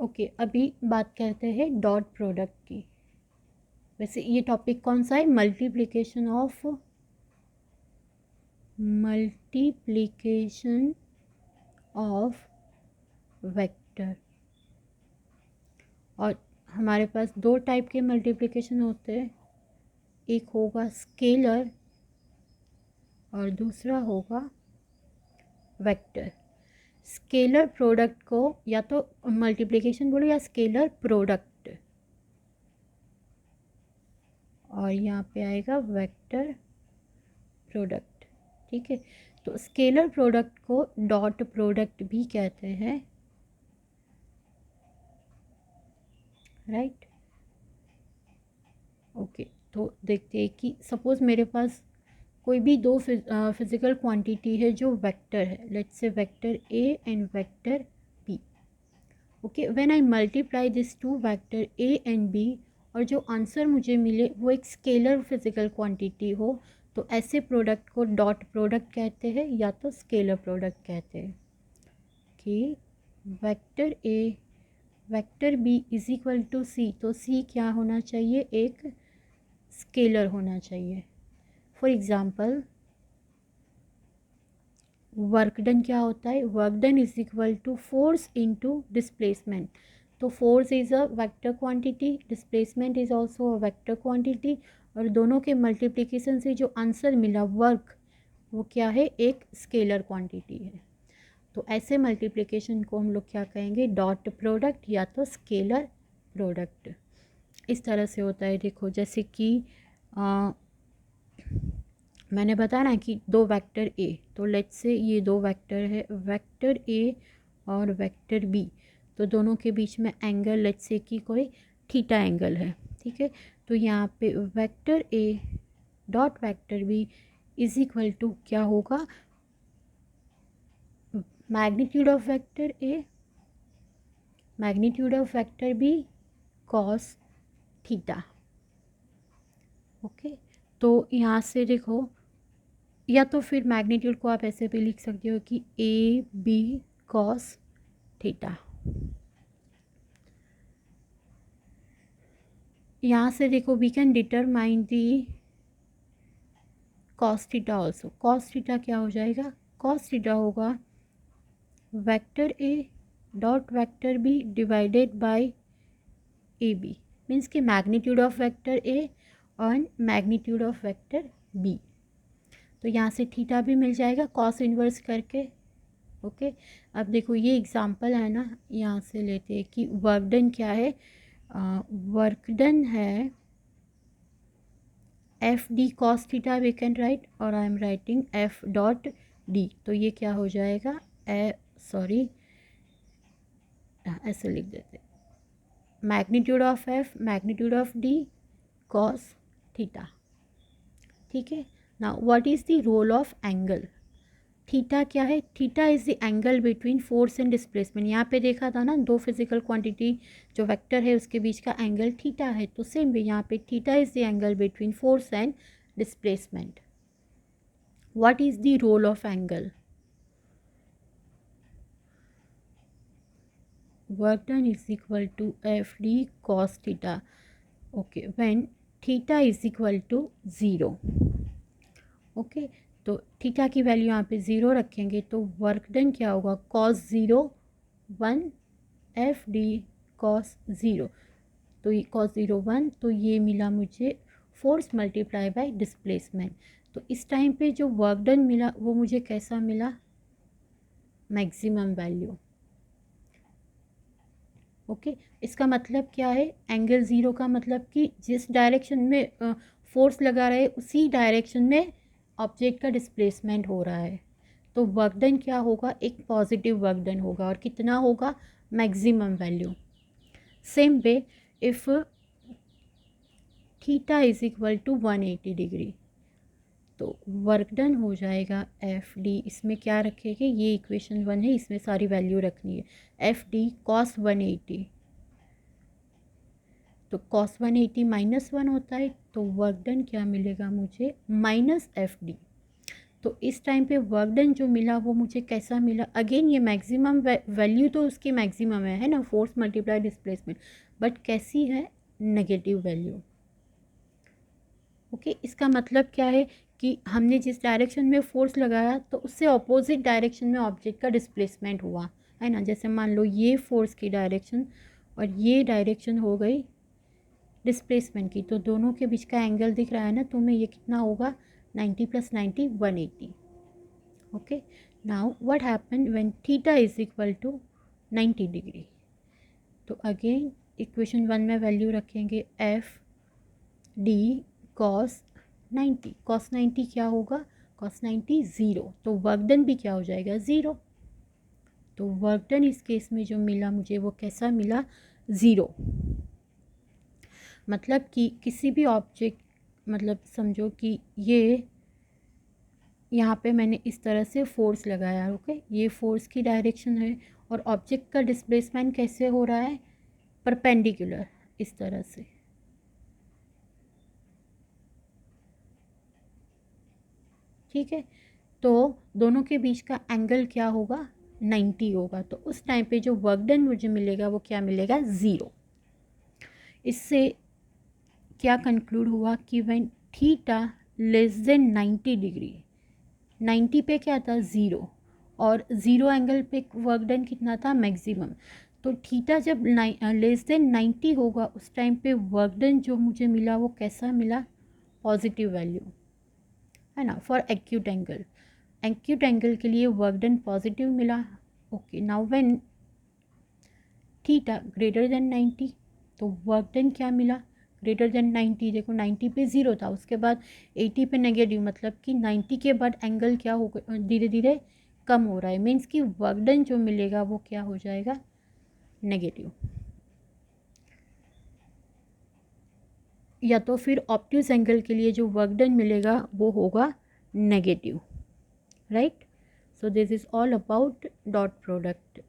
Okay, अभी बात करते हैं डॉट प्रोडक्ट की। वैसे ये टॉपिक कौन सा है? Multiplication of vector. और हमारे पास दो टाइप के मल्टीप्लिकेशन होते हैं, एक होगा स्केलर और दूसरा होगा वेक्टर। स्केलर प्रोडक्ट को या तो मल्टीप्लिकेशन बोलो या स्केलर प्रोडक्ट, और यहाँ पे आएगा वेक्टर प्रोडक्ट। ठीक है, तो scalar product co dot product भी कहते हैं, राइट। ओके, तो देखते हैं कि सपोज़ मेरे पास कोई भी दो फिजिकल क्वांटिटी है जो वेक्टर है, let's say vector A and vector B. Okay, when I multiply this two vector A and B और जो आंसर मुझे मिले वो एक स्केलर फिजिकल क्वांटिटी हो, तो ऐसे प्रोडक्ट को डॉट प्रोडक्ट कहते हैं या तो स्केलर प्रोडक्ट कहते हैं। कि vector A vector B is equal to C, तो सी क्या होना चाहिए? एक स्केलर होना चाहिए। फॉर एग्ज़ाम्पल वर्क डन क्या होता है? Work done is equal to force into displacement. तो force is a vector quantity, displacement is also a vector quantity, और दोनों के मल्टीप्लिकेशन से जो आंसर मिला वर्क, वो क्या है? एक स्केलर क्वांटिटी है। तो ऐसे मल्टीप्लिकेशन को हम लोग क्या कहेंगे? डॉट प्रोडक्ट या तो स्केलर प्रोडक्ट। इस तरह से होता है। देखो जैसे कि मैंने बताया ना कि दो वेक्टर ए, तो लेट्स से ये दो वेक्टर है, वेक्टर ए और वेक्टर बी, तो दोनों के बीच में एंगल लेट्स से कि कोई थीटा एंगल है। ठीक है, तो यहाँ पे vector A dot vector B is equal to क्या होगा? Magnitude of vector A magnitude of vector B cos theta. Okay, तो यहाँ से देखो, या तो फिर मैग्नीट्यूड को आप ऐसे भी लिख सकते हो कि ए बी कॉस थीटा। यहाँ से देखो we can determine the cos theta also. Cos theta क्या हो जाएगा? कॉस थीटा होगा vector A dot vector B divided by A B, means कि मैग्नीट्यूड ऑफ वेक्टर ए और मैग्नीट्यूड ऑफ वेक्टर बी। तो यहाँ से थीटा भी मिल जाएगा कॉस इन्वर्स करके। ओके, अब देखो ये एग्जांपल है ना, यहाँ से लेते हैं कि वर्क डन क्या है? वर्क डन है F D cos theta, we can write, और I am writing F dot D, तो ये क्या हो जाएगा? ऐसे लिख देते, magnitude of F magnitude of D cos theta. ठीक है, now what is the role of angle? Theta क्या है? Theta is the angle between force and displacement. यहाँ पे देखा था ना, दो फिजिकल क्वांटिटी जो वेक्टर है उसके बीच का एंगल थीटा है, तो सेम भी यहाँ पे theta is the angle between force and displacement. What is the role of angle? Work done is equal to F D cos theta. Okay, when theta is equal to zero. Okay, तो theta की value यहाँ पे zero रखेंगे तो work done क्या होगा? Cos zero one F D cos zero, तो ये कॉस ज़ीरो वन, तो ये मिला मुझे फोर्स मल्टीप्लाई बाय डिस्प्लेसमेंट। तो इस टाइम पे जो वर्क डन मिला वो मुझे कैसा मिला? Maximum value. ओके, इसका मतलब क्या है? एंगल ज़ीरो का मतलब कि जिस डायरेक्शन में फोर्स लगा रहे उसी डायरेक्शन में ऑब्जेक्ट का डिस्प्लेसमेंट हो रहा है, तो वर्क डन क्या होगा? एक पॉजिटिव वर्क डन होगा, और कितना होगा? Maximum value. Same way if theta is equal to 180 degree, तो वर्क डन हो जाएगा एफ डी, इसमें क्या रखेंगे? ये इक्वेशन 1 है, इसमें सारी वैल्यू रखनी है। एफ डी कॉस 180, तो कॉस 180 -1 होता है, तो वर्क डन क्या मिलेगा मुझे? Minus F D. तो इस टाइम पे वर्क डन जो मिला वो मुझे कैसा मिला, अगेन ये मैक्सिमम वैल्यू तो उसकी मैक्सिमम है ना, फोर्स मल्टीप्लाई डिस्प्लेसमेंट, बट कैसी है, नेगेटिव वैल्यू। ओके, इसका मतलब क्या है कि हमने जिस डायरेक्शन में फोर्स लगाया तो उससे अपोजिट डायरेक्शन में ऑब्जेक्ट का डिस्प्लेसमेंट हुआ है ना। जैसे मान लो ये फोर्स की डायरेक्शन और ये डायरेक्शन हो गई डिस्प्लेसमेंट की, तो दोनों के बीच का एंगल दिख रहा है ना तुम्हें, ये कितना होगा, 90 + 90 180। Okay, now what happen when theta is equal to 90 degree. तो अगेन इक्वेशन 1 में वैल्यू रखेंगे एफ डी कॉस 90, कॉस 90 क्या होगा, कॉस 90 ज़ीरो, तो वर्क डन भी क्या हो जाएगा, ज़ीरो। तो वर्क डन इस केस में जो मिला मुझे वो कैसा मिला, ज़ीरो। मतलब कि किसी भी ऑब्जेक्ट, मतलब समझो कि ये यहाँ पे मैंने इस तरह से फोर्स लगाया, ओके, ये फोर्स की डायरेक्शन है और ऑब्जेक्ट का डिस्प्लेसमेंट कैसे हो रहा है, परपेंडिकुलर, इस तरह से। ठीक है, तो दोनों के बीच का एंगल क्या होगा, 90 होगा। तो उस टाइम पे जो वर्क डन मुझे मिलेगा वो क्या मिलेगा, ज़ीरो। इससे क्या कंक्लूड हुआ कि when theta less than 90 degree, 90 पे क्या था, ज़ीरो, और ज़ीरो एंगल पे वर्क डन कितना था, मैक्सिमम। तो थीटा जब लेस देन 90 होगा उस टाइम पे वर्क डन जो मुझे मिला वो कैसा मिला, पॉजिटिव वैल्यू, है ना, for acute angle. Acute angle के लिए वर्क डन पॉजिटिव मिला। Okay, now when theta greater than 90, तो वर्क डन क्या मिला, ग्रेटर देन 90। देखो 90 पे ज़ीरो था, उसके बाद 80 पे नेगेटिव, मतलब कि 90 के बाद एंगल क्या हो, धीरे धीरे कम हो रहा है, मीन्स कि वर्क डन जो मिलेगा वो क्या हो जाएगा, नेगेटिव। या तो फिर ऑब्ट्यूज एंगल के लिए जो वर्क डन मिलेगा वो होगा negative, right. So this is all about dot product.